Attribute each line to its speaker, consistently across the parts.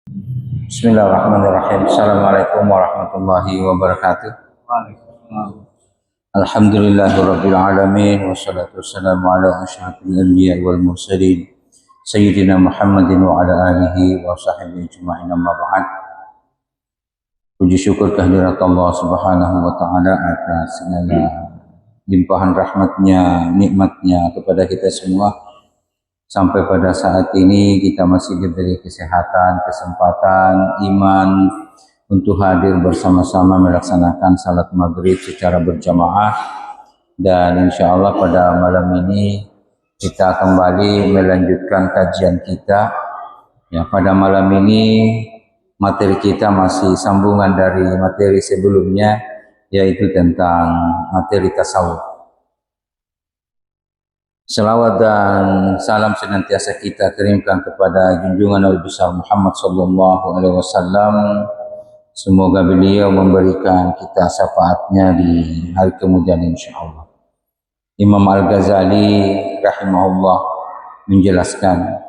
Speaker 1: Bismillahirrahmanirrahim. Assalamualaikum warahmatullahi wabarakatuh. Alhamdulillahirabbil alamin wassalatu wassalamu ala asyrafil anbiya'i wal mursalin sayyidina Muhammadin wa ala alihi wa sahbihi ajma'in, amma ba'd. Puji syukur kehadirat Allah Subhanahu wa taala atas segala limpahan rahmatnya, nikmatnya kepada kita semua. Sampai pada saat ini kita masih diberi kesehatan, kesempatan, iman untuk hadir bersama-sama melaksanakan salat maghrib secara berjamaah. Dan insya Allah pada malam ini kita kembali melanjutkan kajian kita. Ya, pada malam ini materi kita masih sambungan dari materi sebelumnya, yaitu tentang materi tasawuf. Salawat dan salam senantiasa kita kirimkan kepada junjungan Nabi besar Muhammad sallallahu alaihi wasallam. Semoga beliau memberikan kita syafaatnya di hari kemudian insyaallah. Imam Al-Ghazali rahimahullah menjelaskan,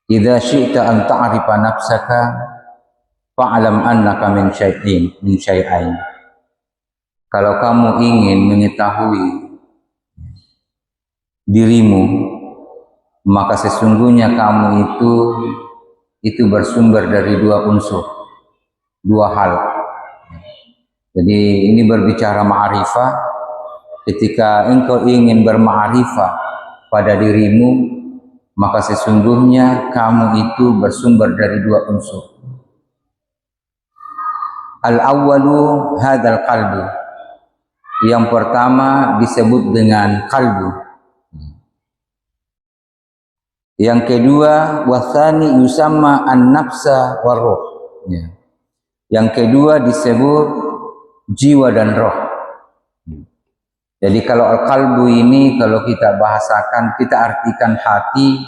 Speaker 1: "Idza syi'ta an ta'rifa nafsaka fa'lam annaka min syai'ain." Kalau kamu ingin mengetahui dirimu, maka sesungguhnya kamu itu bersumber dari dua unsur, dua hal. Jadi ini berbicara ma'rifah. Ketika engkau ingin berma'rifah pada dirimu, maka sesungguhnya kamu itu bersumber dari dua unsur. Al-awwalu hadzal qalbu. Yang pertama disebut dengan kalbu. Yang kedua, wasani yusamma an-nafsa war-ruh. Ya. Yang kedua disebut jiwa dan roh. Jadi kalau al-qalbu ini kalau kita bahasakan, kita artikan hati,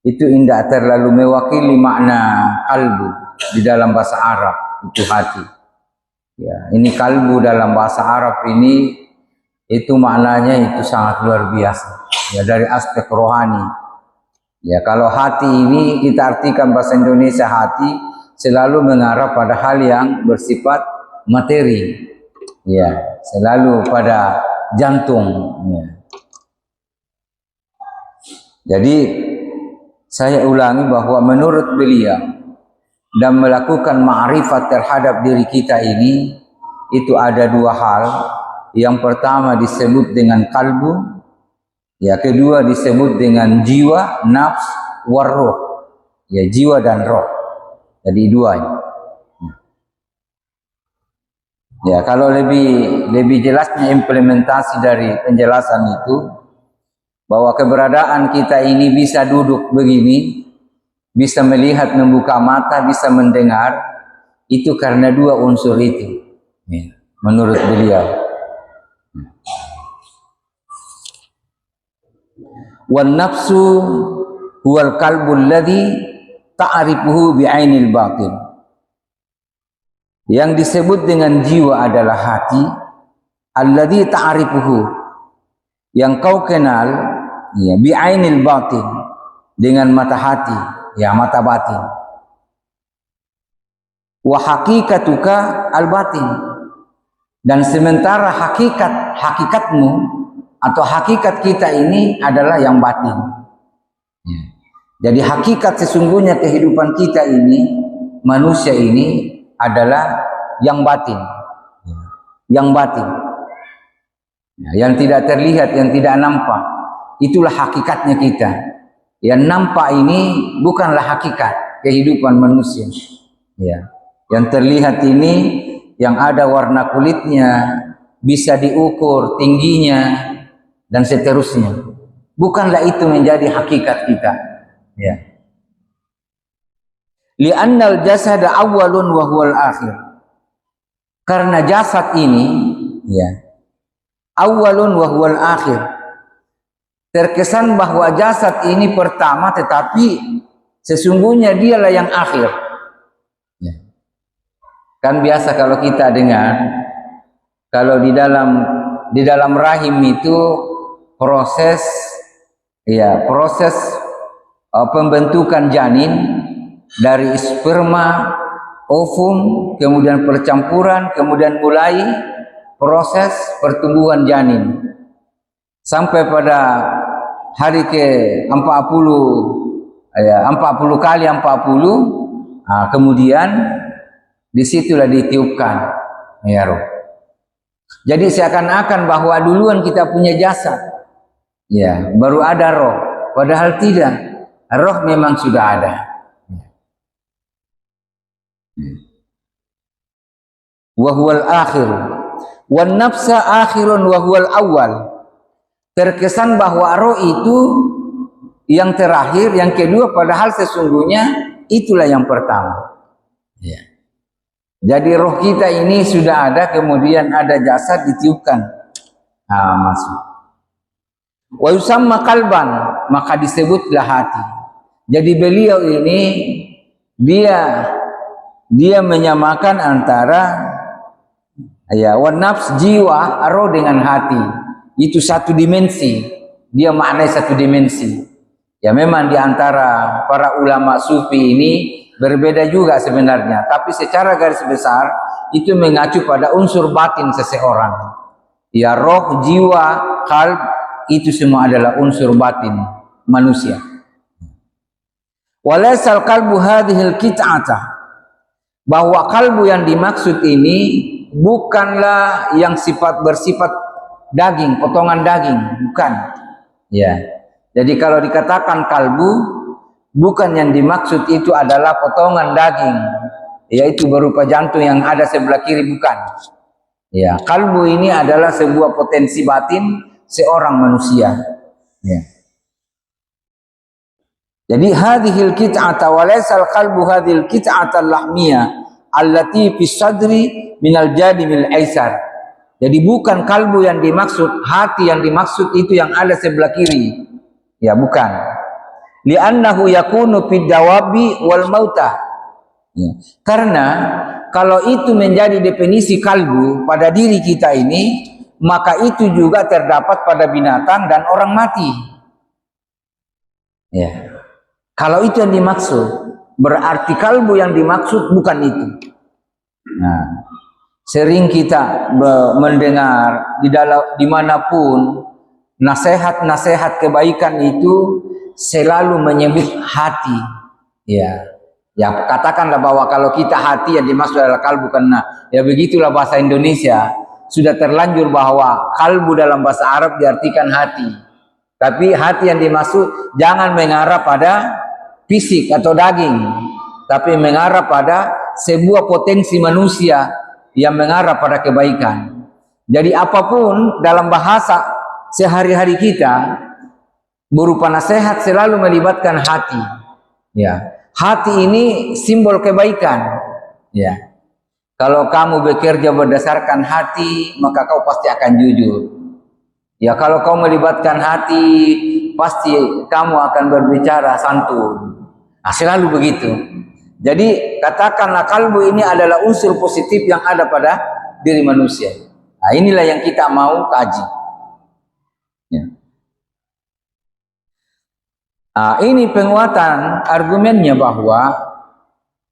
Speaker 1: itu tidak terlalu mewakili makna kalbu di dalam bahasa Arab, itu hati. Ya, ini kalbu dalam bahasa Arab ini itu maknanya itu sangat luar biasa. Ya, dari aspek rohani. Ya, kalau hati ini kita artikan bahasa Indonesia hati selalu mengarah pada hal yang bersifat materi. Ya, selalu pada jantung. Ya. Jadi saya ulangi bahwa menurut beliau dan melakukan ma'rifat terhadap diri kita ini itu ada dua hal. Yang pertama disebut dengan kalbu. Ya, kedua disebut dengan jiwa, nafs, warruh. Ya, jiwa dan roh. Jadi dua. Ya, kalau lebih jelasnya implementasi dari penjelasan itu, bahwa keberadaan kita ini bisa duduk begini, bisa melihat, membuka mata, bisa mendengar, itu karena dua unsur itu. Ya, menurut beliau. Wan nafsu huwal qalbul ladzi ta'rifuhu bi'ainil batin. Yang disebut dengan jiwa adalah hati, alladzi ta'rifuhu, yang kau kenal, ya, bi'ainil batin, dengan mata hati, ya, mata batin. Wa haqiqatuka al batin, dan sementara hakikatmu atau hakikat kita ini adalah yang batin. Ya. Jadi hakikat sesungguhnya kehidupan kita ini, manusia ini adalah yang batin. Ya. Yang batin. Ya, yang tidak terlihat, yang tidak nampak. Itulah hakikatnya kita. Yang nampak ini bukanlah hakikat kehidupan manusia. Ya. Yang terlihat ini, yang ada warna kulitnya, bisa diukur tingginya, dan seterusnya. Bukanlah itu menjadi hakikat kita. Ya. Li'annal jasada awwalun wa huwal akhir. Karena jasad ini, ya, awwalun wa huwal akhir. Terkesan bahwa jasad ini pertama, tetapi sesungguhnya dialah yang akhir. Ya. Kan biasa kalau kita dengar, kalau di dalam rahim itu proses pembentukan janin dari sperma, ovum, kemudian percampuran, kemudian mulai proses pertumbuhan janin sampai pada hari ke-40, ya 40 kali 40, kemudian disitulah ditiupkan ya roh. Jadi seakan-akan bahwa duluan kita punya jasad, ya baru ada roh, padahal tidak. Roh memang sudah ada. Wa huwal akhir wan nafsa akhirun wa huwal awwal. Terkesan bahwa roh itu yang terakhir, yang kedua, padahal sesungguhnya itulah yang pertama. Ya. Jadi roh kita ini sudah ada, kemudian ada jasad ditiupkan, masuk. Wa yusamma qalban, maka disebutlah hati. Jadi beliau ini dia menyamakan antara wan nafs, jiwa, roh dengan hati. Itu satu dimensi, dia maknai satu dimensi. Ya memang di antara para ulama sufi ini berbeda juga sebenarnya, tapi secara garis besar itu mengacu pada unsur batin seseorang. Ya roh, jiwa, qalb, itu semua adalah unsur batin manusia. Walaisal qalbu hadhil qit'ata, bahwa kalbu yang dimaksud ini bukanlah yang bersifat daging, potongan daging, bukan. Ya. Jadi kalau dikatakan kalbu, bukan yang dimaksud itu adalah potongan daging, yaitu berupa jantung yang ada sebelah kiri, bukan. Ya, kalbu ini adalah sebuah potensi batin seorang manusia. Ya. Jadi hadhil qit'ata wa laysal qalbu hadhil qit'ata al-lahmiyah allati fi sadri minal jadimil aisar. Jadi bukan kalbu yang dimaksud, hati yang dimaksud itu yang ada sebelah kiri. Ya, bukan. Li'annahu yakunu fid dawabi wal mauta. Ya. Karena kalau itu menjadi definisi kalbu pada diri kita ini, maka itu juga terdapat pada binatang dan orang mati. Ya. Kalau itu yang dimaksud, berarti kalbu yang dimaksud bukan itu. Nah, sering kita mendengar dimanapun nasihat-nasihat kebaikan itu selalu menyebut hati. Ya, katakanlah bahwa kalau kita hati yang dimaksud adalah kalbu, karena ya begitulah bahasa Indonesia sudah terlanjur bahwa kalbu dalam bahasa Arab diartikan hati. Tapi hati yang dimaksud jangan mengarah pada fisik atau daging, tapi mengarah pada sebuah potensi manusia yang mengarah pada kebaikan. Jadi apapun dalam bahasa sehari-hari kita berupa nasihat selalu melibatkan hati. Ya, hati ini simbol kebaikan. Ya, kalau kamu bekerja berdasarkan hati, maka kau pasti akan jujur. Ya, kalau kau melibatkan hati, pasti kamu akan berbicara santun. Nah, selalu begitu. Jadi katakanlah kalbu ini adalah unsur positif yang ada pada diri manusia. Nah, inilah yang kita mau kaji. Ya. Nah, ini penguatan argumennya bahwa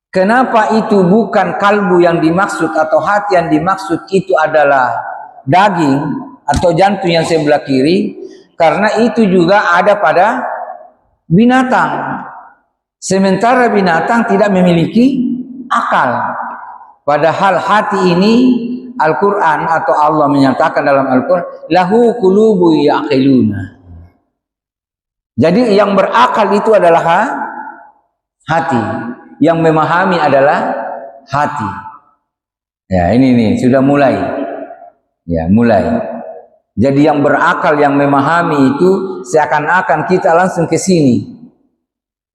Speaker 1: kenapa itu bukan kalbu yang dimaksud atau hati yang dimaksud itu adalah daging atau jantung yang sebelah kiri, karena itu juga ada pada binatang. Sementara binatang tidak memiliki akal. Padahal hati ini Al-Quran atau Allah menyatakan dalam Al-Quran, lahu qulubu yaqiluna. Jadi yang berakal itu adalah hati. Yang memahami adalah hati. Ya, ini nih sudah mulai. Ya, mulai. Jadi yang berakal, yang memahami itu seakan-akan kita langsung ke sini.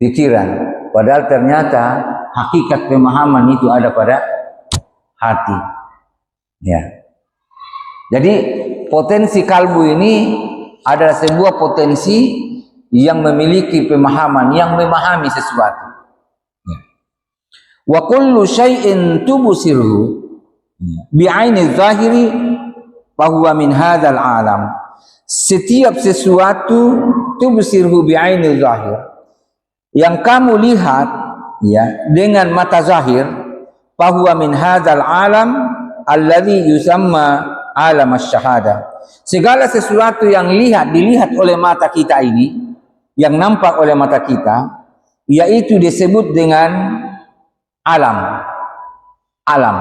Speaker 1: Pikiran, padahal ternyata hakikat pemahaman itu ada pada hati. Ya. Jadi potensi kalbu ini adalah sebuah potensi yang memiliki pemahaman, yang memahami sesuatu. Ya. Wa kullu syai'in tubsiruhu bi'aini zahiri bahwa min hadzal alam. Setiap sesuatu tubsiruhu bi'aini zahir, yang kamu lihat ya, dengan mata zahir, bahwa min hadzal alam alladhi yusamma alam asy-syahadah. Segala sesuatu yang dilihat oleh mata kita ini, yang nampak oleh mata kita, yaitu disebut dengan alam. Alam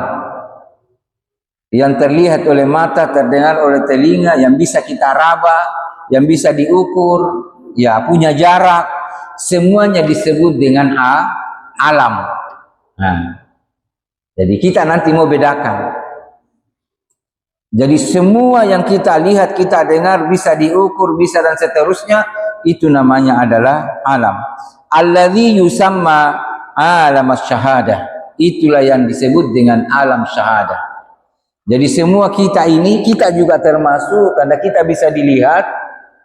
Speaker 1: yang terlihat oleh mata, terdengar oleh telinga, yang bisa kita raba, yang bisa diukur, ya, punya jarak, semuanya disebut dengan alam. Nah, jadi kita nanti mau bedakan. Jadi semua yang kita lihat, kita dengar, bisa diukur, bisa dan seterusnya, itu namanya adalah alam. Alladzi yusamma alam asy-syahadah. Itulah yang disebut dengan alam syahadah. Jadi semua kita ini, kita juga termasuk, karena kita bisa dilihat,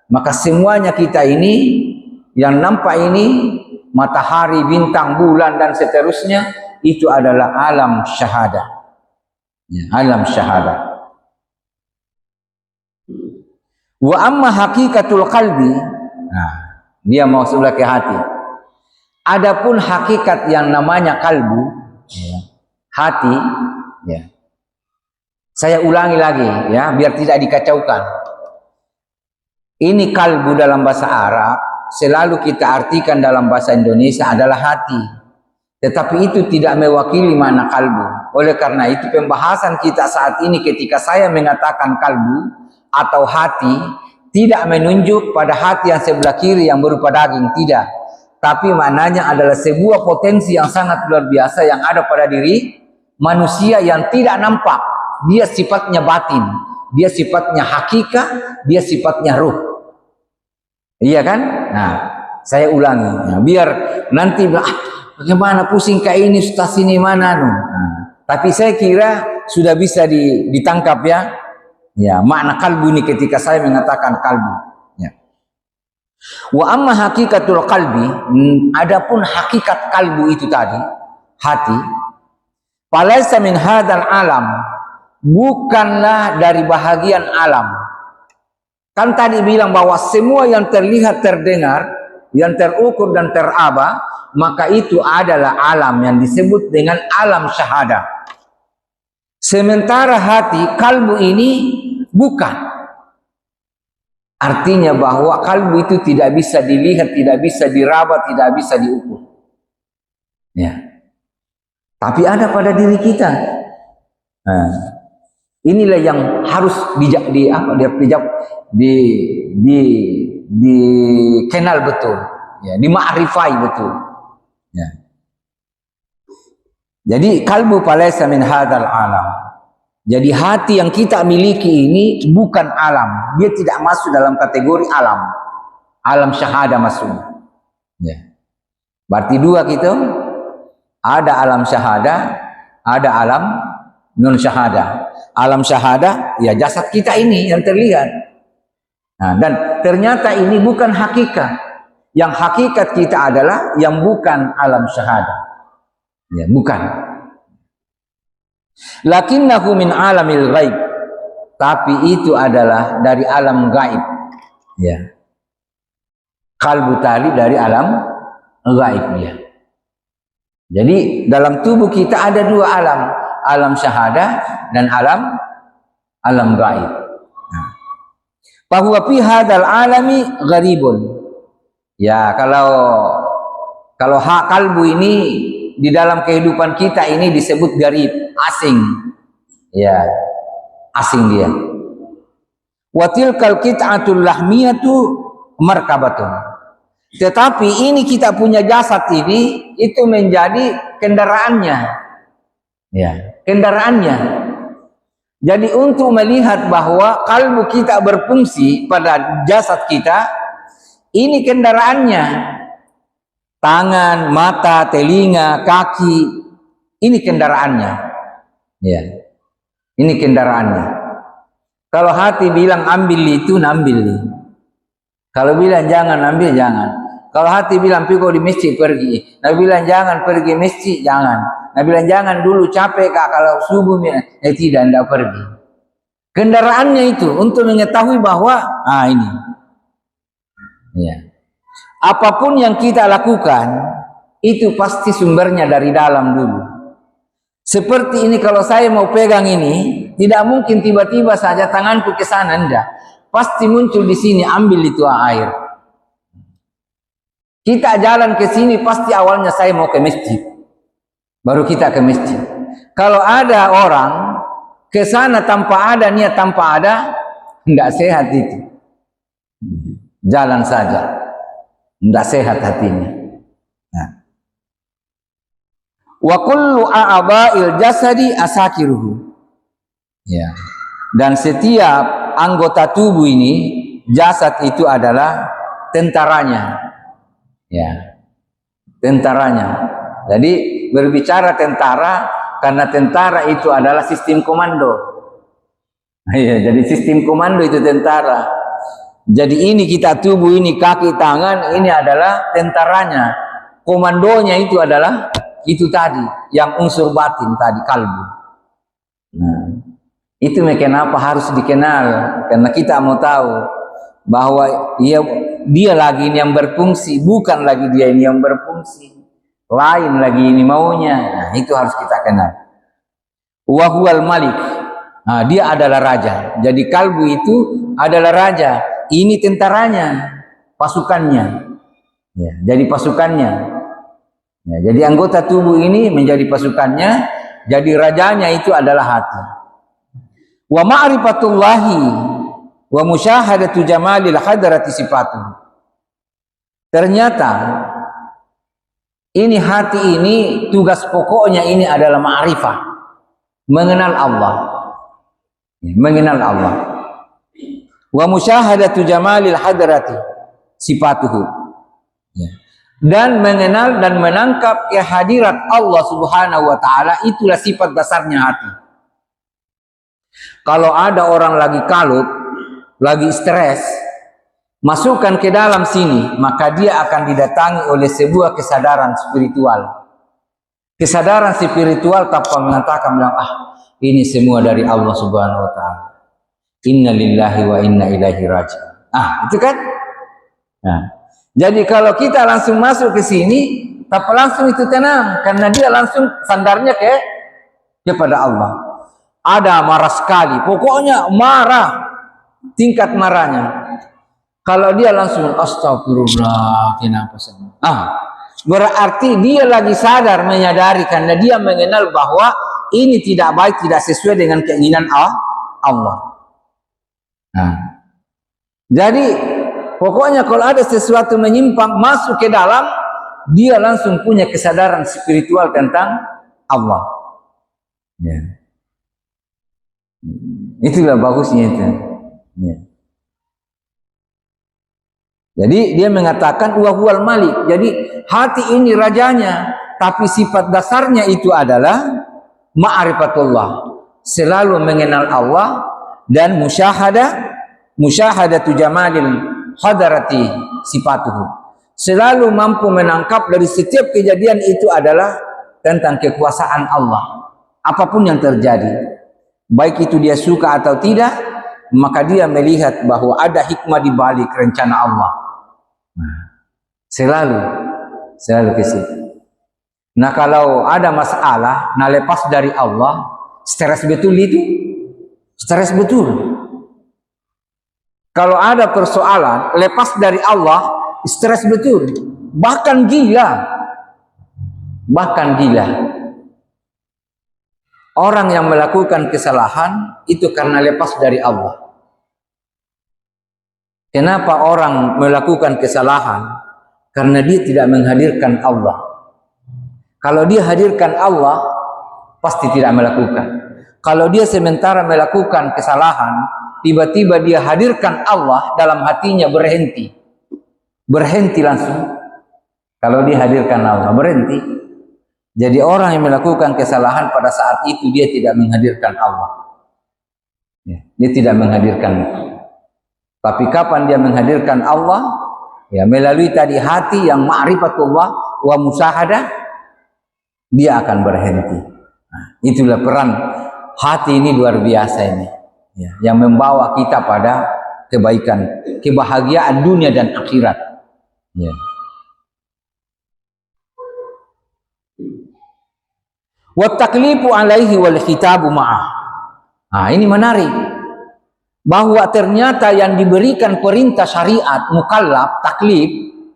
Speaker 1: maka semuanya kita ini, yang nampak ini, matahari, bintang, bulan, dan seterusnya, itu adalah alam syahadah. Ya, alam syahadah. Wa amma hakikatul qalbi, nah, dia mau sebelah ke hati. Adapun hakikat yang namanya kalbu, ya, hati, ya. Saya ulangi lagi, ya, biar tidak dikacaukan. Ini kalbu dalam bahasa Arab, selalu kita artikan dalam bahasa Indonesia adalah hati. Tetapi itu tidak mewakili makna kalbu. Oleh karena itu pembahasan kita saat ini ketika saya mengatakan kalbu atau hati, tidak menunjuk pada hati yang sebelah kiri yang berupa daging, tidak. Tapi maknanya adalah sebuah potensi yang sangat luar biasa yang ada pada diri manusia yang tidak nampak. Dia sifatnya batin, dia sifatnya hakikat, dia sifatnya ruh. Iya kan? Nah, saya ulangi, nah, biar nanti bagaimana pusing kayak ini, Ustaz ini mana? Nah, tapi saya kira sudah bisa ditangkap, ya. Ya, makna kalbu ini ketika saya mengatakan kalbu. Wa amma hakikatul qalbi, adapun hakikat kalbu itu tadi, hati, falaisa min hadzal alam, bukanlah dari bahagian alam. Kan tadi bilang bahwa semua yang terlihat, terdengar, yang terukur dan teraba, maka itu adalah alam yang disebut dengan alam syahadah. Sementara hati, kalbu ini bukan. Artinya bahwa kalbu itu tidak bisa dilihat, tidak bisa diraba, tidak bisa diukur. Ya. Tapi ada pada diri kita. Nah, inilah yang harus dikenal betul, ya, dimakrifai betul. Ya. Jadi kalbu falaisa min hadzal alam. Jadi hati yang kita miliki ini bukan alam. Dia tidak masuk dalam kategori alam. Alam syahadah masuknya. Ya. Berarti dua gitu. Ada alam syahadah, ada alam non syahadah. Alam syahadah, ya jasad kita ini yang terlihat. Nah, dan ternyata ini bukan hakikat. Yang hakikat kita adalah yang bukan alam syahadah. Ya, bukan. Lakinnahu min alamil ghaib, tapi itu adalah dari alam gaib. Ya, kalbu tadi dari alam gaib, ya. Jadi dalam tubuh kita ada dua alam, alam syahadah dan alam gaib. Nah, bahwa fi hadzal alami gharibun. Ya, kalau hak kalbu ini di dalam kehidupan kita ini disebut garib, asing. Ya, asing dia. Wa tilkal qit'atul lahmiyatu markabatun. Tetapi ini kita punya jasad ini itu menjadi kendaraannya. Ya, kendaraannya. Jadi untuk melihat bahwa kalbu kita berfungsi pada jasad kita, ini kendaraannya. Tangan, mata, telinga, kaki, ini kendaraannya. Ya, ini kendaraannya. Kalau hati bilang ambil itu, ambil. Kalau bilang jangan ambil, jangan. Kalau hati bilang pergi di masjid, pergi. Nabi bilang jangan pergi masjid, jangan. Nabi bilang jangan dulu, capek kak kalau subuh, tidak pergi. Kendaraannya itu untuk mengetahui bahwa ini. Ya. Apapun yang kita lakukan,
Speaker 2: itu pasti sumbernya dari dalam dulu. Seperti ini, kalau saya mau pegang ini, tidak mungkin tiba-tiba saja tanganku ke sana, enggak. Pasti muncul di sini, ambil itu air. Kita jalan ke sini, pasti awalnya saya mau ke masjid, baru kita ke masjid. Kalau ada orang ke sana tanpa ada niat, tanpa ada, enggak sehat itu. Jalan saja, enggak sehat hatinya. Nah. Wa kullu a'dha'il jasadi asakiruhu. Ya. Dan setiap anggota tubuh ini, jasad itu adalah tentaranya. Ya. Tentaranya. Jadi berbicara tentara, karena tentara itu adalah sistem komando. Ya, jadi sistem komando itu tentara. Jadi ini kita tubuh ini, kaki, tangan, ini adalah tentaranya. Komandonya itu adalah itu tadi, yang unsur batin tadi, kalbu. Nah, itu kenapa harus dikenal, karena kita mau tahu bahwa dia lagi ini yang berfungsi, bukan lagi dia ini yang berfungsi, lain lagi ini maunya. Nah, itu harus kita kenal. Wa huwal malik. Nah, dia adalah raja. Jadi kalbu itu adalah raja. Ini tentaranya, pasukannya. Ya, jadi pasukannya. Ya, jadi anggota tubuh ini menjadi pasukannya, jadi rajanya itu adalah hati. Wa ma'rifatullahi wa musyahadatu jamalil hadrati sifatuh. Ternyata ini hati ini, tugas pokoknya ini adalah ma'rifah, mengenal Allah. Ya, mengenal Allah. Wa musyahadatu jamalil hadrati sifatuhu. Ya. Dan mengenal dan menangkap kehadirat Allah Subhanahu wa ta'ala, itulah sifat dasarnya hati. Kalau ada orang lagi kalut, lagi stres, masukkan ke dalam sini, maka dia akan didatangi oleh sebuah kesadaran spiritual. Kesadaran spiritual tanpa mengatakan, ini semua dari Allah Subhanahu wa ta'ala. Inna lillahi wa inna ilaihi raji'un. Itu kan? Nah, jadi kalau kita langsung masuk ke sini, tapi langsung itu tenang, karena dia langsung sandarnya kepada Allah. Ada marah sekali, pokoknya marah, tingkat marahnya. Kalau dia langsung astagfirullah, kenapa semua? Berarti dia lagi sadar, menyadari, karena dia mengenal bahwa ini tidak baik, tidak sesuai dengan keinginan Allah. Nah, jadi pokoknya kalau ada sesuatu menyimpang masuk ke dalam, dia langsung punya kesadaran spiritual tentang Allah. Ya. Itulah bagusnya itu. Ya. Jadi dia mengatakan wa huwal malik. Jadi hati ini rajanya, tapi sifat dasarnya itu adalah ma'rifatullah. Selalu mengenal Allah dan musyahadatu jamalil hadarati sifatuhu. Selalu mampu menangkap dari setiap kejadian itu adalah tentang kekuasaan Allah. Apapun yang terjadi, baik itu dia suka atau tidak, maka dia melihat bahwa ada hikmah di balik rencana Allah. Selalu ke situ. Nah, kalau ada masalah, lepas dari Allah, stres betul itu, stres betul. Kalau ada persoalan, lepas dari Allah, stres betul. Bahkan gila. Orang yang melakukan kesalahan, itu karena lepas dari Allah. Kenapa orang melakukan kesalahan? Karena dia tidak menghadirkan Allah. Kalau dia hadirkan Allah, pasti tidak melakukan. Kalau dia sementara melakukan kesalahan, tiba-tiba dia hadirkan Allah dalam hatinya, berhenti langsung. Kalau dia hadirkan Allah, berhenti. Jadi orang yang melakukan kesalahan pada saat itu dia tidak menghadirkan Allah. Dia tidak menghadirkan. Tapi kapan dia menghadirkan Allah? Ya, melalui tadi hati yang ma'rifatullah wa musyahadah, dia akan berhenti. Nah, itulah peran hati ini, luar biasa ini. Ya, yang membawa kita pada kebaikan, kebahagiaan dunia dan akhirat. Ya. Wa taklifu alaihi wal khitabu ma'ah. Nah, ini menarik. Bahwa ternyata yang diberikan perintah syariat mukallaf, taklif,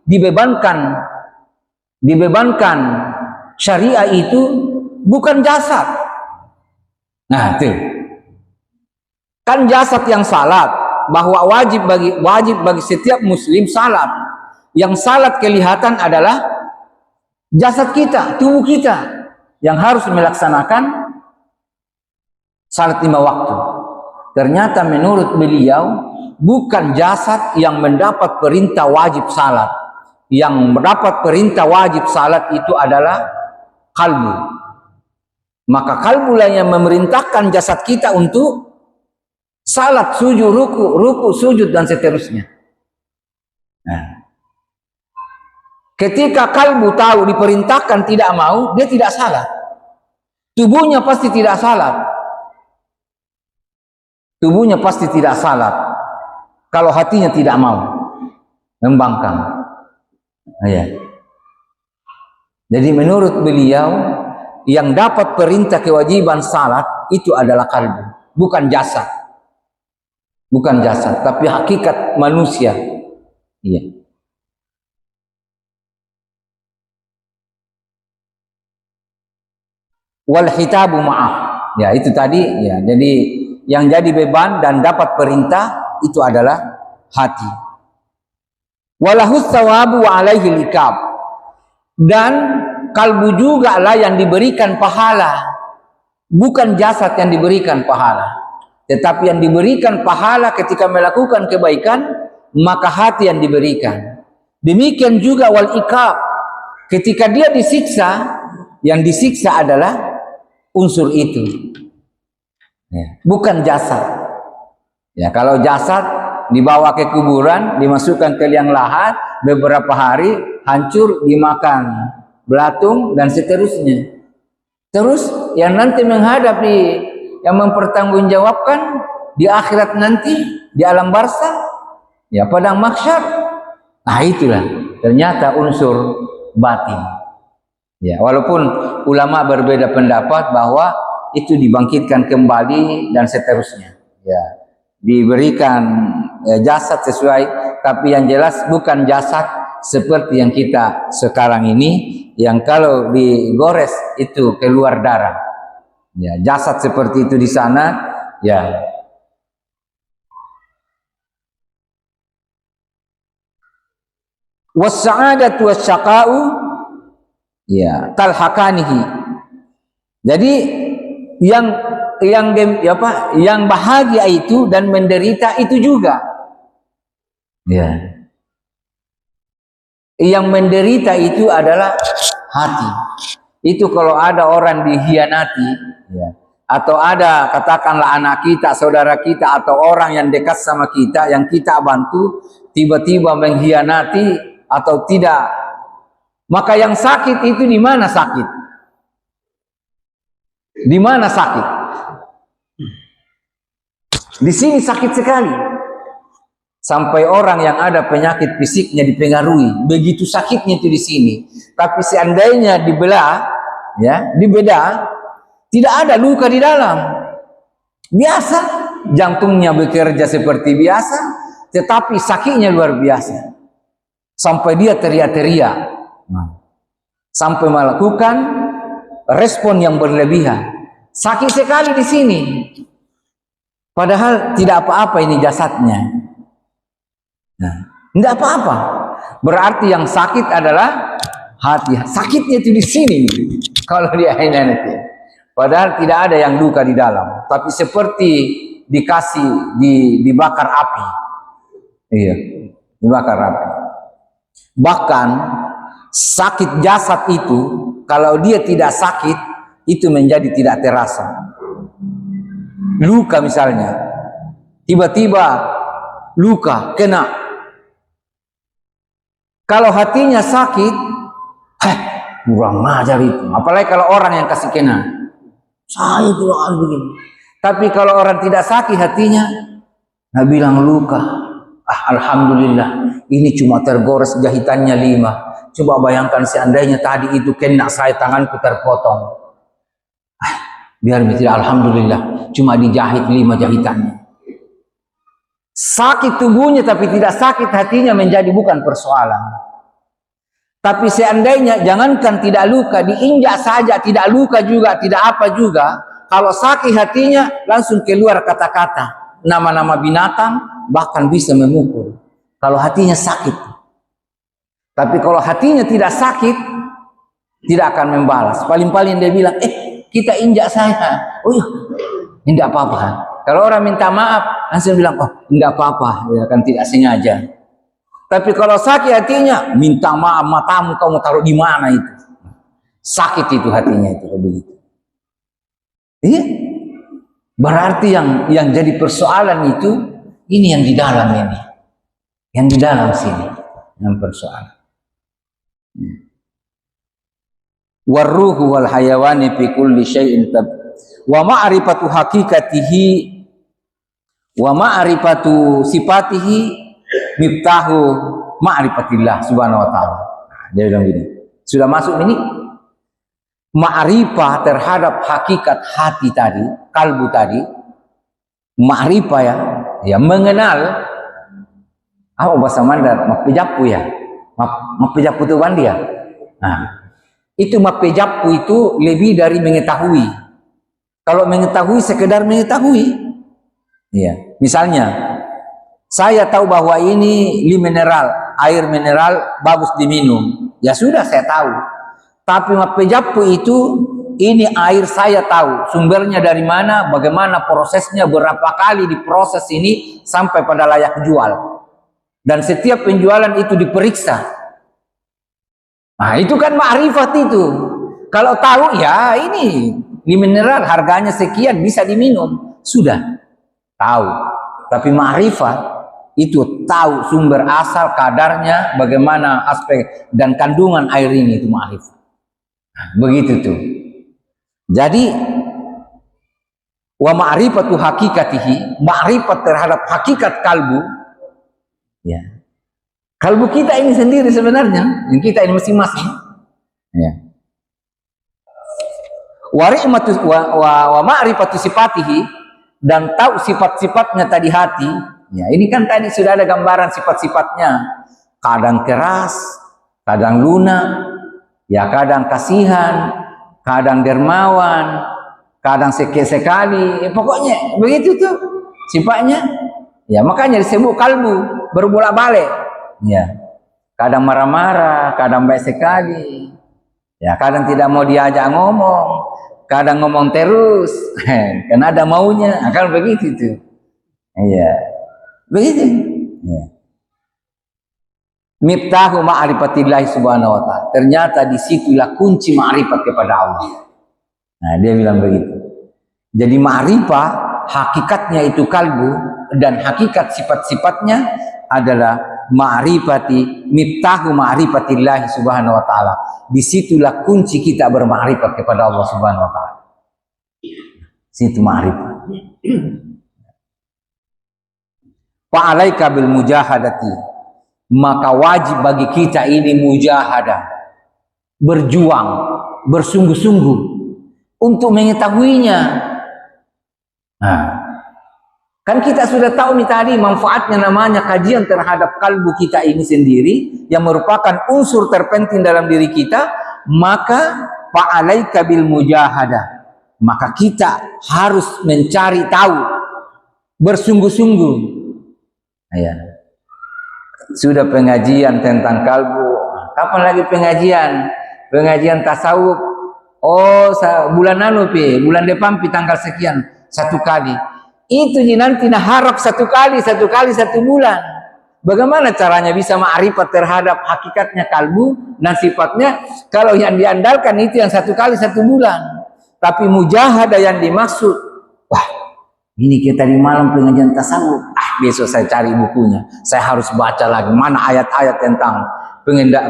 Speaker 2: dibebankan syariah itu bukan jasad. Nah, itu. Kan jasad yang salat, bahwa wajib bagi setiap muslim salat. Yang salat kelihatan adalah jasad kita, tubuh kita yang harus melaksanakan salat 5 waktu. Ternyata menurut beliau bukan jasad yang mendapat perintah wajib salat. Yang mendapat perintah wajib salat itu adalah kalbu. Maka kalbulah yang memerintahkan jasad kita untuk salat, sujud, ruku, sujud dan seterusnya. Nah, ketika kalbu tahu diperintahkan tidak mau, dia tidak salat. Tubuhnya pasti tidak salat. Tubuhnya pasti tidak salat kalau hatinya tidak mau membangkang. Ya. Jadi menurut beliau yang dapat perintah kewajiban salat itu adalah kalbu, bukan jasad. Bukan jasad, tapi hakikat manusia. Iya. Wal hitabu ma'ah. Ya, itu tadi ya. Jadi yang jadi beban dan dapat perintah itu adalah hati. Walahus thawabu wa alaihi likab. Dan kalbu juga lah yang diberikan pahala. Bukan jasad yang diberikan pahala. Tetapi yang diberikan pahala ketika melakukan kebaikan, maka hati yang diberikan. Demikian juga wal ikab. Ketika dia disiksa, yang disiksa adalah unsur itu. Ya, bukan jasad. Ya, kalau jasad dibawa ke kuburan, dimasukkan ke liang lahat, beberapa hari hancur, dimakan belatung dan seterusnya. Terus yang nanti menghadapi, yang mempertanggungjawabkan di akhirat nanti, di alam barzakh, ya padang mahsyar. Nah, itulah ternyata unsur batin. Ya, walaupun ulama berbeda pendapat bahwa itu dibangkitkan kembali dan seterusnya. Ya, diberikan jasad sesuai, tapi yang jelas bukan jasad seperti yang kita sekarang ini, yang kalau digores itu keluar darah. Ya, jasad seperti itu di sana, ya. Was-sa'adatu was-syaqa'u ya talhaqanihi. Jadi yang bahagia itu dan menderita itu juga. Ya. Yang menderita itu adalah hati. Itu kalau ada orang dihianati, ya, atau ada katakanlah anak kita, saudara kita, atau orang yang dekat sama kita, yang kita bantu, tiba-tiba mengkhianati atau tidak, maka yang sakit itu di mana sakit? Di mana sakit? Di sini sakit sekali. Sampai orang yang ada penyakit fisiknya dipengaruhi, begitu sakitnya itu di sini. Tapi seandainya dibelah, ya, dibeda, tidak ada luka di dalam. Biasa, jantungnya bekerja seperti biasa, tetapi sakitnya luar biasa. Sampai dia teriak-teriak, sampai melakukan respon yang berlebihan. Sakit sekali di sini. Padahal tidak apa-apa ini jasadnya. Nah, tidak apa-apa. Berarti yang sakit adalah hati. Sakitnya itu di sini. Kalau di nanti. Padahal tidak ada yang luka di dalam. Tapi seperti dibakar api. Iya, dibakar api. Bahkan sakit jasad itu, kalau dia tidak sakit, itu menjadi tidak terasa. Luka misalnya, tiba-tiba luka, kena. Kalau hatinya sakit, kurang ajar itu. Apalagi kalau orang yang kasih kena. Saya kurang begini. Tapi kalau orang tidak sakit hatinya, nah bilang luka. Alhamdulillah, ini cuma tergores jahitannya 5. Coba bayangkan seandainya tadi itu kena saya, tanganku terpotong. Biar tidak, alhamdulillah, cuma dijahit 5 jahitannya. Sakit tubuhnya tapi tidak sakit hatinya menjadi bukan persoalan. Tapi seandainya jangankan tidak luka, diinjak saja tidak luka juga, tidak apa juga. Kalau sakit hatinya langsung keluar kata-kata, nama-nama binatang, bahkan bisa memukul. Kalau hatinya sakit. Tapi kalau hatinya tidak sakit, tidak akan membalas. Paling-paling dia bilang, kita injak saya. Oh iya, tidak apa-apa. Kalau orang minta maaf, langsung bilang, oh tidak apa-apa, ya kan tidak sengaja. Tapi kalau sakit hatinya, minta maaf, matamu kamu taruh di mana itu? Sakit itu hatinya itu begitu. Iya. Berarti yang jadi persoalan itu, ini yang di dalam ini. Yang di dalam sini, yang persoalan. Warruhu wal hayawani fi kulli syai'in tab wa ma'rifatu haqiqatihi wa ma'rifatu sifatihi miftahu ma'rifatillah subhanahu wa ta'ala. Dia bilang gini, sudah masuk ini ma'rifah terhadap hakikat hati tadi, kalbu tadi, ma'rifah ya mengenal apa bahasa Mandarin, mapejapu ya, mapejapu itu kan dia. Nah, itu mapejapu itu lebih dari mengetahui. Kalau mengetahui sekedar mengetahui, ya. Misalnya, saya tahu bahwa ini mineral, air mineral bagus diminum. Ya sudah saya tahu. Tapi mapejapu itu ini air saya tahu sumbernya dari mana, bagaimana prosesnya, berapa kali diproses ini sampai pada layak jual. Dan setiap penjualan itu diperiksa. Nah itu kan ma'rifat itu. Kalau tahu ya ini mineral harganya sekian bisa diminum. Sudah tahu. Tapi ma'rifat itu tahu sumber asal, kadarnya, bagaimana aspek dan kandungan air ini, itu ma'rifat. Nah, begitu tuh. Jadi wa ma'rifatu hakikatihi, ma'rifat terhadap hakikat kalbu. Ya. Kalbu kita ini sendiri sebenarnya, yang kita ini masing-masing. Ya. Wa ma'rifatu sifatihi, dan tahu sifat-sifatnya tadi hati. Ya, ini kan tadi sudah ada gambaran sifat-sifatnya. Kadang keras, kadang lunak, ya kadang kasihan, kadang dermawan, kadang sekali. Ya, pokoknya begitu tuh sifatnya. Ya, makanya disebut kalbu, berbolak-balik. Ya. Kadang marah-marah, kadang baik sekali. Ya, kadang tidak mau diajak ngomong, kadang ngomong terus. Karena ada maunya, akan begitu tuh. Iya. Begitu. Ya. Miftahu ma'rifatillahi subhanahu wa ta'ala. Ternyata disitulah kunci ma'rifat kepada Allah. Nah, dia bilang begitu. Jadi ma'rifah hakikatnya itu kalbu, dan hakikat sifat-sifatnya adalah ma'rifati, miftahu ma'rifatillahi subhanahu wa ta'ala. Disitulah kunci kita berma'rifat kepada Allah subhanahu wa ta'ala. Situ ma'rifat. Fa'alaika bil mujahadati, maka wajib bagi kita ini mujahadah, berjuang, bersungguh-sungguh untuk mengetahuinya. Nah, kan kita sudah tahu nih tadi manfaatnya, namanya kajian terhadap kalbu kita ini sendiri yang merupakan unsur terpenting dalam diri kita. Maka fa'alaika bil mujahadah, maka kita harus mencari tahu, bersungguh-sungguh. Ya. Sudah pengajian tentang kalbu, kapan lagi pengajian? Pengajian tasawuf. Oh, bulan bulan depan tanggal sekian, 1 kali. Itu nanti harap 1 kali 1 bulan. Bagaimana caranya bisa ma'rifat terhadap hakikatnya kalbu dan sifatnya? Kalau yang diandalkan itu yang 1 kali 1 bulan. Tapi mujahadah yang dimaksud, wah, ini kita di malam pengajian tasawuf. Besok saya cari bukunya. Saya harus baca lagi mana ayat-ayat tentang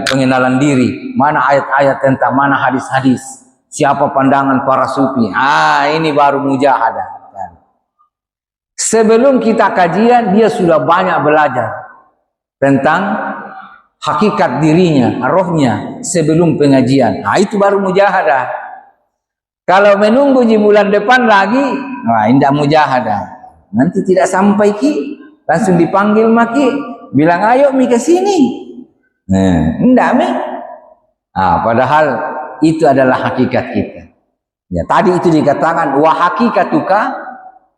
Speaker 2: pengenalan diri, mana ayat-ayat tentang mana hadis-hadis, siapa pandangan para sufi. Ini baru mujahadah. Sebelum kita kajian, dia sudah banyak belajar tentang hakikat dirinya, rohnya sebelum pengajian. Itu baru mujahadah. Kalau menunggu di bulan depan lagi, wah indah mujahadah. Nanti tidak sampai ki, langsung dipanggil maki, bilang ayo mi ke sini. Enggak mi. Padahal itu adalah hakikat kita. Ya, tadi itu dikatakan wa hakikatuka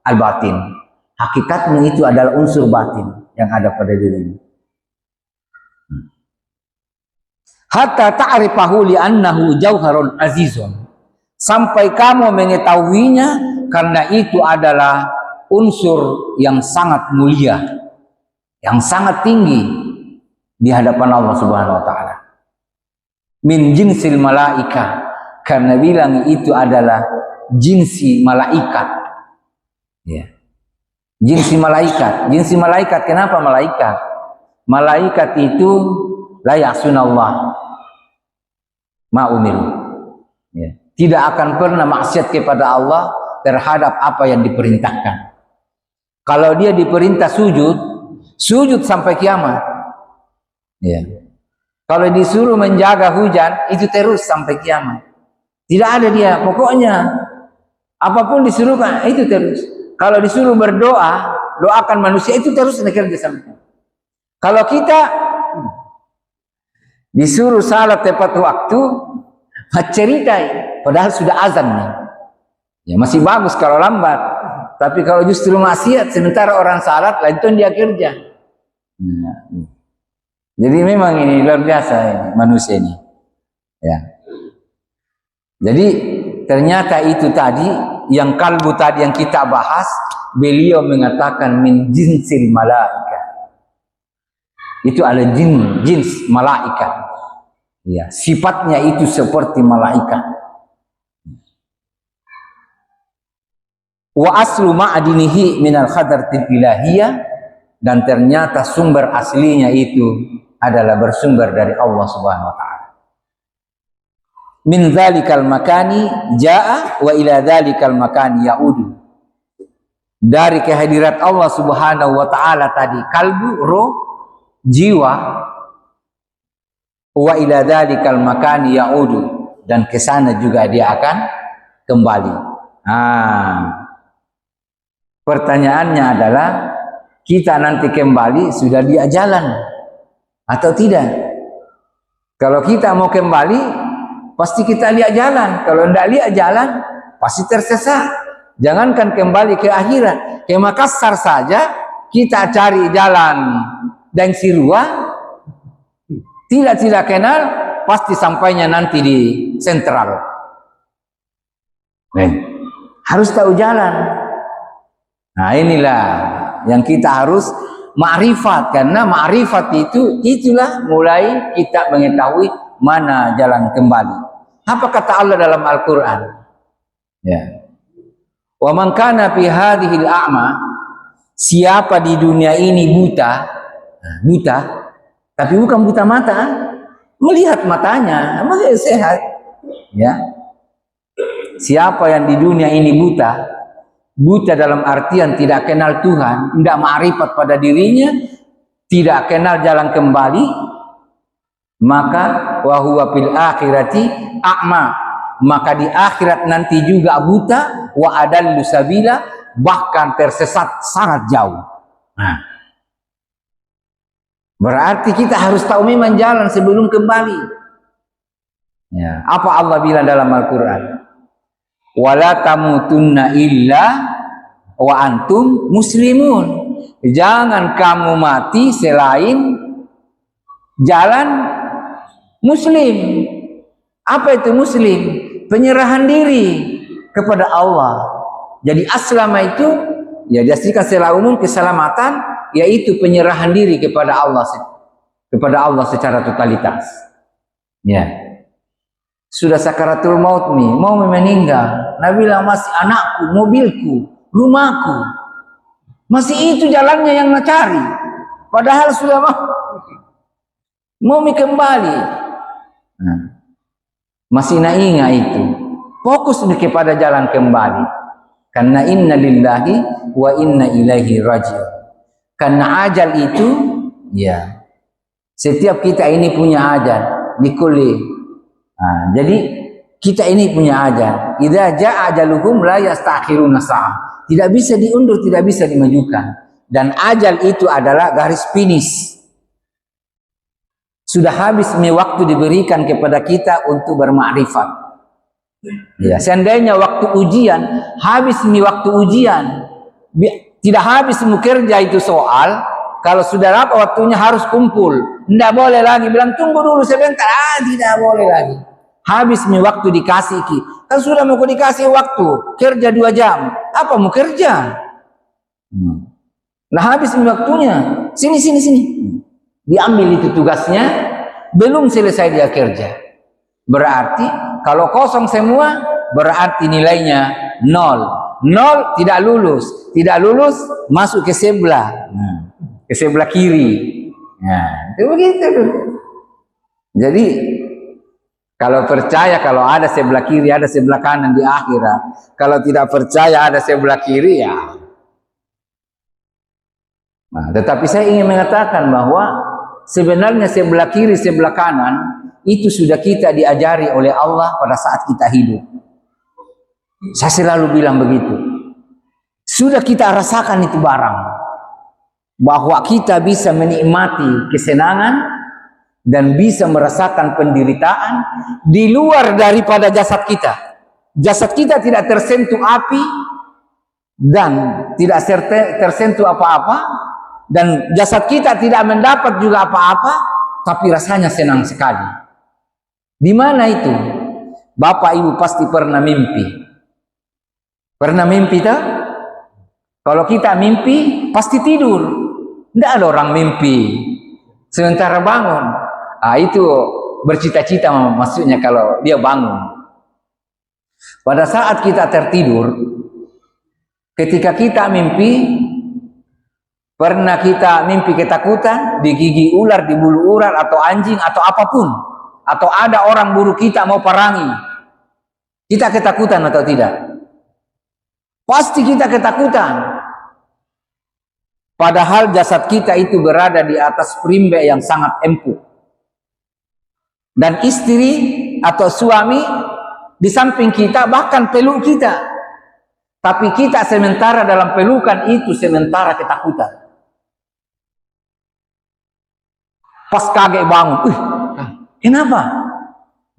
Speaker 2: al-batin. Hakikatmu itu adalah unsur batin yang ada pada dirimu. Hatta ta'rifahu li'annahu jauharun azizun. Sampai kamu mengetahuinya karena itu adalah unsur yang sangat mulia, yang sangat tinggi di hadapan Allah Subhanahu wa taala. Min jinsil malaika, karena bilang itu adalah jinsi malaikat. Ya. Jinsi malaikat. Jinsi malaikat, kenapa malaikat? Malaikat itu la ya'sunallah ma umiru. Ya. Tidak akan pernah maksiat kepada Allah terhadap apa yang diperintahkan. Kalau dia diperintah sujud, sujud sampai kiamat. Ya. Kalau disuruh menjaga hujan, itu terus sampai kiamat. Tidak ada dia, pokoknya apapun disuruhkan itu terus. Kalau disuruh berdoa, doakan manusia, itu terus kerja sampai. Kalau kita disuruh salat tepat waktu, ceritai, padahal sudah azan nih. Ya masih bagus kalau lambat. Tapi kalau justru maksiat, sementara orang salat, lain itu dia kerja. Jadi memang ini luar biasa ini, manusia ini. Ya. Jadi ternyata itu tadi yang kalbu tadi yang kita bahas, beliau mengatakan min jinsil malaika. Itu adalah jins malaikat. Ya, sifatnya itu seperti malaikat. Wa aslu ma'adinihi minal khadratil ilahiyah, dan ternyata sumber aslinya itu adalah bersumber dari Allah Subhanahu wa taala. Min dzalikal makani jaa wa ila dzalikal makani yaudu. Dari kehadirat Allah Subhanahu wa taala tadi kalbu, roh, jiwa, wa ila dzalikal makani yaudu, dan ke sana juga dia akan kembali. Pertanyaannya adalah kita nanti kembali sudah dia jalan atau tidak? Kalau kita mau kembali, pasti kita lihat jalan. Kalau tidak lihat jalan, pasti tersesat. Jangankan kembali ke akhirat, ke Makassar saja kita cari jalan dan Sirua, tidak kenal, pasti sampainya nanti di sentral. Harus tahu jalan. Nah inilah yang kita harus ma'rifat, karena ma'rifat itulah mulai kita mengetahui mana jalan kembali. Apa kata Allah dalam Al-Quran? Ya. Wa man kana fi hadhil a'ma, siapa di dunia ini buta, tapi bukan buta mata, melihat matanya, masih sehat. Ya. Siapa yang di dunia ini buta dalam artian tidak kenal Tuhan, tidak ma'rifat pada dirinya, tidak kenal jalan kembali, maka wa huwa fil akhirati a'ma, maka di akhirat nanti juga buta, wa adallu sabila, bahkan tersesat sangat jauh. Nah, berarti kita harus tahu memang jalan sebelum kembali. Ya, apa Allah bilang dalam Al-Quran? Wala tamutunna illa wa antum muslimun. Jangan kamu mati selain jalan muslim. Apa itu muslim? Penyerahan diri kepada Allah. Jadi aslama itu ya diartikan secara umum keselamatan, yaitu penyerahan diri kepada Allah secara totalitas. Ya. Sudah sakaratul maut nih, mau meninggal. Nabi bilang masih anakku, mobilku, rumahku. Masih itu jalannya yang cari. Padahal sudah mau kembali. Nah, masih ingat itu. Fokus kepada jalan kembali. Karena inna lillahi wa inna ilaihi raji'un. Karena ajal itu, ya, setiap kita ini punya ajal. Dikulli. Nah, jadi Kita ini punya ajal. Idza jaa ajaluhum la yastakhiruna sa'ah. Tidak bisa diundur, tidak bisa dimajukan. Dan ajal itu adalah garis finish. Sudah habis waktu diberikan kepada kita untuk bermakrifat. Ya, seandainya waktu ujian, habis waktu ujian. Tidak habis kerja itu soal. Kalau sudah dapat waktunya harus kumpul. Tidak boleh lagi bilang tunggu dulu sebentar. Tidak boleh lagi. Habis waktu dikasih kan sudah mau dikasih waktu kerja 2 jam. Apa mau kerja? Nah habis waktunya. Sini. Diambil itu tugasnya. Belum selesai dia kerja. Berarti kalau kosong semua berarti nilainya 0. 0 tidak lulus. Tidak lulus masuk ke sebelah. Ke sebelah kiri. Nah, itu begitu. Jadi kalau percaya kalau ada sebelah kiri, ada sebelah kanan di akhirat. Kalau tidak percaya ada sebelah kiri ya. Nah, tetapi saya ingin mengatakan bahwa sebenarnya sebelah kiri, sebelah kanan itu sudah kita diajari oleh Allah pada saat kita hidup. Saya selalu bilang begitu. Sudah kita rasakan itu barang. Bahwa kita bisa menikmati kesenangan dan bisa merasakan penderitaan di luar daripada jasad kita. Jasad kita tidak tersentuh api dan tidak tersentuh apa-apa, dan jasad kita tidak mendapat juga apa-apa, tapi rasanya senang sekali. Di mana itu? Bapak Ibu pasti pernah mimpi. Pernah mimpi tak? Kalau kita mimpi pasti tidur. Tidak ada orang mimpi sementara bangun. Itu bercita-cita maksudnya kalau dia bangun. Pada saat kita tertidur, ketika kita mimpi, pernah kita mimpi ketakutan, digigit ular, dibulu ular, atau anjing, atau apapun. Atau ada orang buru kita mau perangi. Kita ketakutan atau tidak? Pasti kita ketakutan. Padahal jasad kita itu berada di atas perimbe yang sangat empuk. Dan istri atau suami di samping kita, bahkan peluk kita. Tapi kita sementara dalam pelukan itu sementara ketakutan. Pas kaget bangun, kenapa?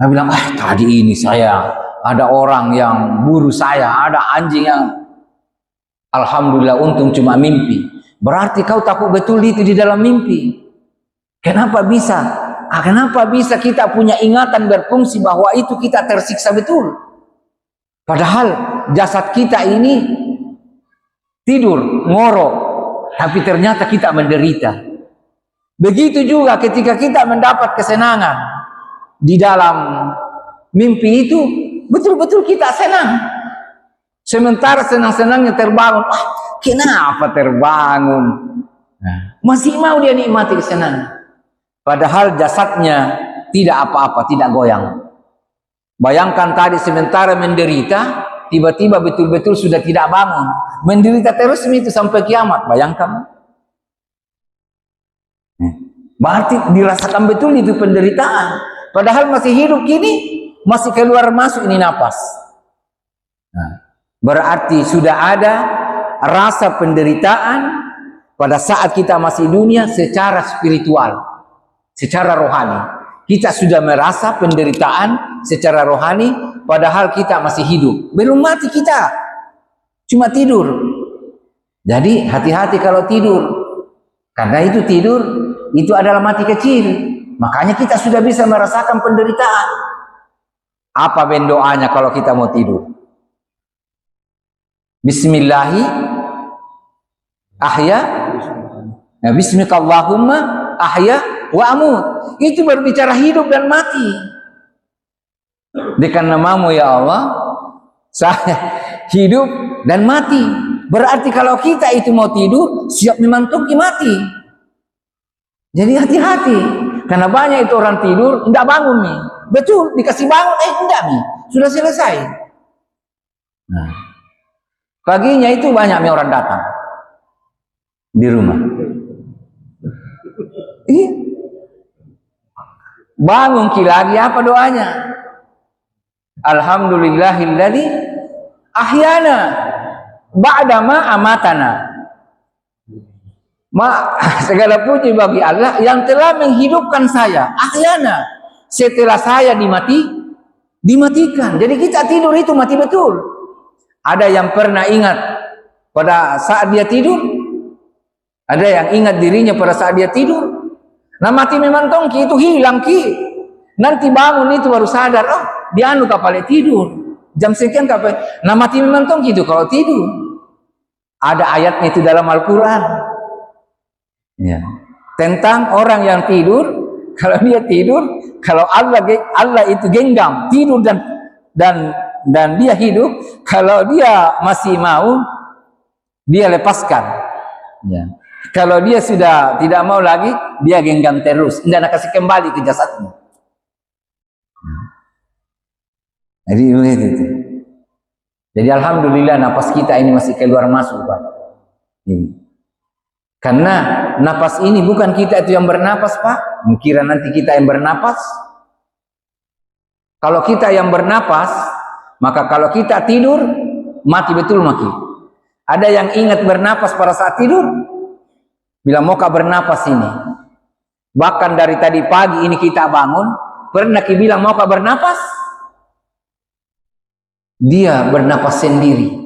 Speaker 2: Saya bilang, tadi ini saya ada orang yang buru saya, ada anjing yang, alhamdulillah untung cuma mimpi. Berarti kau takut betul itu di dalam mimpi. Kenapa bisa? Kenapa bisa kita punya ingatan berfungsi bahwa itu kita tersiksa betul? Padahal jasad kita ini tidur, ngorok, tapi ternyata kita menderita. Begitu juga ketika kita mendapat kesenangan di dalam mimpi itu, betul-betul kita senang. Sementara senang-senangnya terbangun, kenapa terbangun? Masih mau dia nikmati kesenangan. Padahal jasadnya tidak apa-apa, tidak goyang. Bayangkan tadi sementara menderita, tiba-tiba betul-betul sudah tidak bangun. Menderita terus itu sampai kiamat, bayangkan. Berarti dirasakan betul itu penderitaan. Padahal masih hidup kini, masih keluar masuk ini napas. Berarti sudah ada rasa penderitaan pada saat kita masih dunia secara spiritual. Secara rohani kita sudah merasa penderitaan secara rohani, padahal kita masih hidup, belum mati, kita cuma tidur. Jadi hati-hati kalau tidur, karena itu tidur itu adalah mati kecil. Makanya kita sudah bisa merasakan penderitaan. Apa doanya kalau kita mau tidur? Bismillahi ahya, bismikallahumma ahya wa amut. Itu berbicara hidup dan mati. Dengan namamu ya Allah, saya hidup dan mati. Berarti kalau kita itu mau tidur, siap memantuki mati. Jadi hati-hati. Karena banyak itu orang tidur, tidak bangun nih. Betul, dikasih bangun, tidak nih. Sudah selesai. Paginya itu banyak orang datang di rumah. Bangun lagi, apa doanya? Alhamdulillahilladzi ahyana ba'dama amatana. Segala puji bagi Allah yang telah menghidupkan saya. Ahyana, setelah saya dimatikan. Jadi kita tidur itu mati betul. Ada yang pernah ingat pada saat dia tidur? Ada yang ingat dirinya pada saat dia tidur? Nah, mati memang tongki itu hilang ki. Nanti bangun itu baru sadar, oh dia anu kapal tidur. Jam sekian kapal. Nah, mati memang tongki itu kalau tidur. Ada ayatnya itu dalam Al-Qur'an. Ya. Tentang orang yang tidur, kalau dia tidur, kalau Allah itu genggam tidur dan dia hidup, kalau dia masih mau, dia lepaskan. Ya. Kalau dia sudah tidak mau lagi, dia genggam terus, tidak nak kasih kembali ke jasadnya. Jadi itu. Jadi alhamdulillah napas kita ini masih keluar masuk, Pak. Ini. Karena napas ini bukan kita itu yang bernapas, Pak. Mungkin nanti kita yang bernapas. Kalau kita yang bernapas, maka kalau kita tidur, mati betul mati. Ada yang ingat bernapas pada saat tidur? Bila mau bernapas ini. Bahkan dari tadi pagi ini kita bangun, pernah bilang mau bernapas? Dia bernapas sendiri.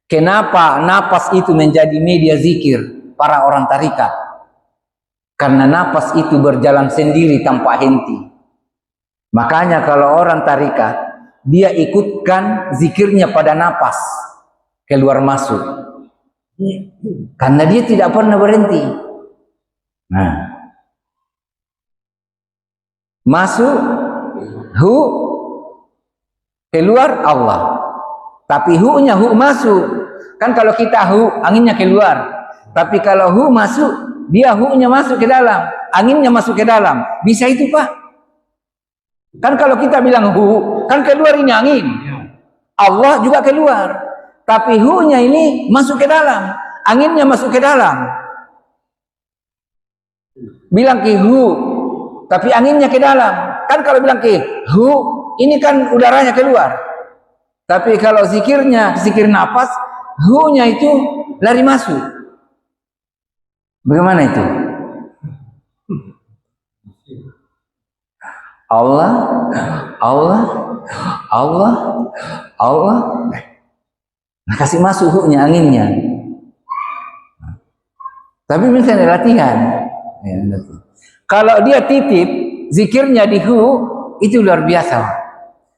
Speaker 2: Kenapa napas itu menjadi media zikir para orang tarikat? Karena napas itu berjalan sendiri tanpa henti. Makanya kalau orang tarikat, dia ikutkan zikirnya pada napas keluar masuk. Karena dia tidak pernah berhenti. Nah, masuk hu, keluar Allah. Tapi hu-nya hu masuk. Kan kalau kita hu, anginnya keluar. Tapi kalau hu masuk, dia hu-nya masuk ke dalam, anginnya masuk ke dalam. Bisa itu, Pak? Kan kalau kita bilang hu, kan keluar ini angin. Allah juga keluar. Tapi hu-nya ini masuk ke dalam, anginnya masuk ke dalam. Bilang ki hu, tapi anginnya ke dalam. Kan kalau bilang ki hu, ini kan udaranya keluar. Tapi kalau zikirnya, zikir napas, hu-nya itu lari masuk. Bagaimana itu? Allah, Allah, Allah, Allah. Nah, kasih masuk hu-nya, anginnya. Tapi misalnya latihan. Ya, kalau dia titip zikirnya di hu, itu luar biasa.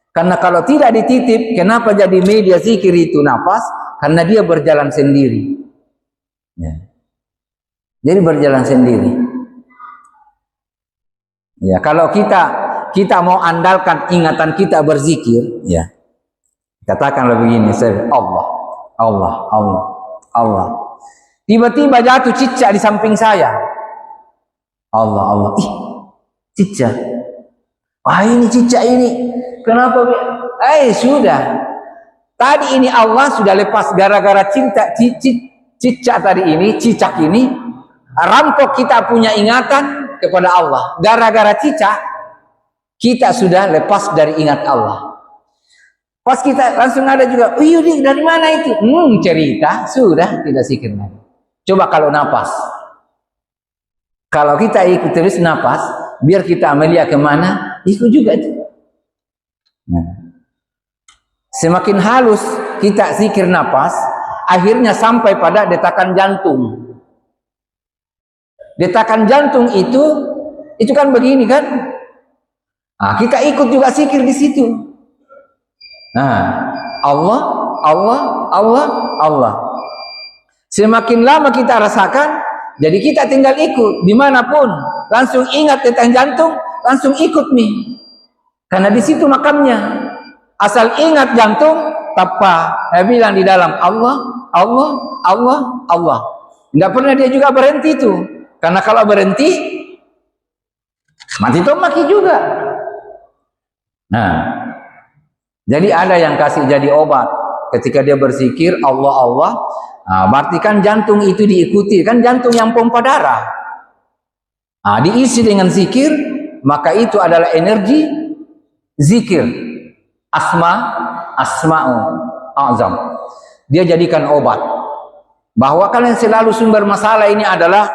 Speaker 2: Karena kalau tidak dititip, kenapa jadi media zikir itu napas? Karena dia berjalan sendiri. Ya. Jadi berjalan sendiri. Ya, kalau kita mau andalkan ingatan kita berzikir, ya. Katakanlah begini, Allah, Allah, Allah, Allah. Tiba-tiba jatuh cicak di samping saya. Allah, Allah. Ih, cicak. Wah, ini cicak ini. Kenapa? Sudah. Tadi ini Allah sudah lepas gara-gara cinta cicak tadi ini, cicak ini. Rampok kita punya ingatan kepada Allah. Gara-gara cicak, kita sudah lepas dari ingat Allah. Pas kita langsung ada juga, iya dari mana itu? Cerita, sudah tidak zikir lagi. Coba kalau napas. Kalau kita ikut terus napas, biar kita amelia kemana, ikut juga itu. Nah. Semakin halus kita zikir napas, akhirnya sampai pada detakan jantung. Detakan jantung itu kan begini kan? Nah, kita ikut juga zikir di situ. Nah, Allah, Allah, Allah, Allah. Semakin lama kita rasakan, jadi kita tinggal ikut dimanapun, langsung ingat tentang jantung, langsung ikut nih. Karena di situ makamnya. Asal ingat jantung, tapa. Saya bilang di dalam Allah, Allah, Allah, Allah. Tidak pernah dia juga berhenti itu. Karena kalau berhenti, mati maki juga. Nah, jadi ada yang kasih jadi obat ketika dia berzikir Allah Allah. Nah, berarti kan jantung itu diikuti, kan jantung yang pompa darah. Nah, diisi dengan zikir, maka itu adalah energi zikir. asma'u azam. Dia jadikan obat. Bahwa kalian selalu sumber masalah ini adalah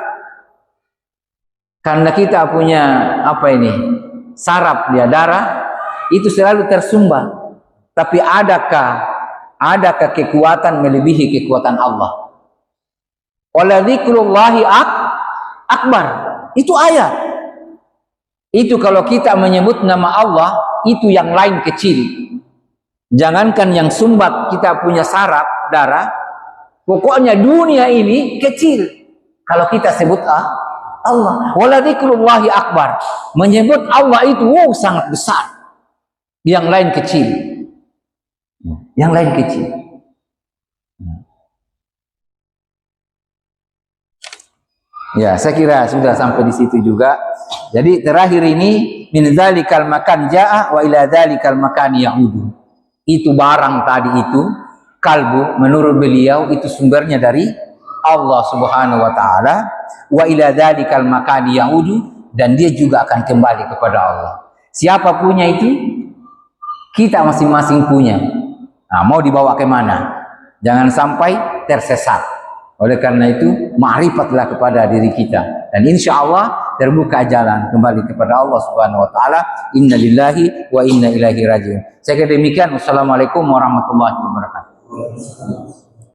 Speaker 2: karena kita punya saraf dia darah itu selalu tersumbat. Tapi adakah kekuatan melebihi kekuatan Allah? Wala dzikrullahi akbar. Itu ayat. Itu kalau kita menyebut nama Allah, itu yang lain kecil. Jangankan yang sumbat kita punya saraf darah, pokoknya dunia ini kecil. Kalau kita sebut Allah, wala dzikrullahi akbar. Menyebut Allah itu sangat besar. Yang lain kecil. Yang lain kecil. Ya, saya kira sudah sampai di situ juga. Jadi terakhir ini min dzalikal makan jaa wa ila dzalikal makan yaudu. Itu barang tadi itu kalbu menurut beliau itu sumbernya dari Allah Subhanahu wa taala, wa ila dzalikal makan yaudu, dan dia juga akan kembali kepada Allah. Siapa punya itu? Kita masing-masing punya. Nah, mau dibawa ke mana? Jangan sampai tersesat. Oleh karena itu, ma'rifatlah kepada diri kita. Dan insya Allah terbuka jalan kembali kepada Allah Subhanahu wa taala. Inna lillahi wa inna ilaihi raji'un. Saya kira demikian. Wassalamualaikum warahmatullahi wabarakatuh.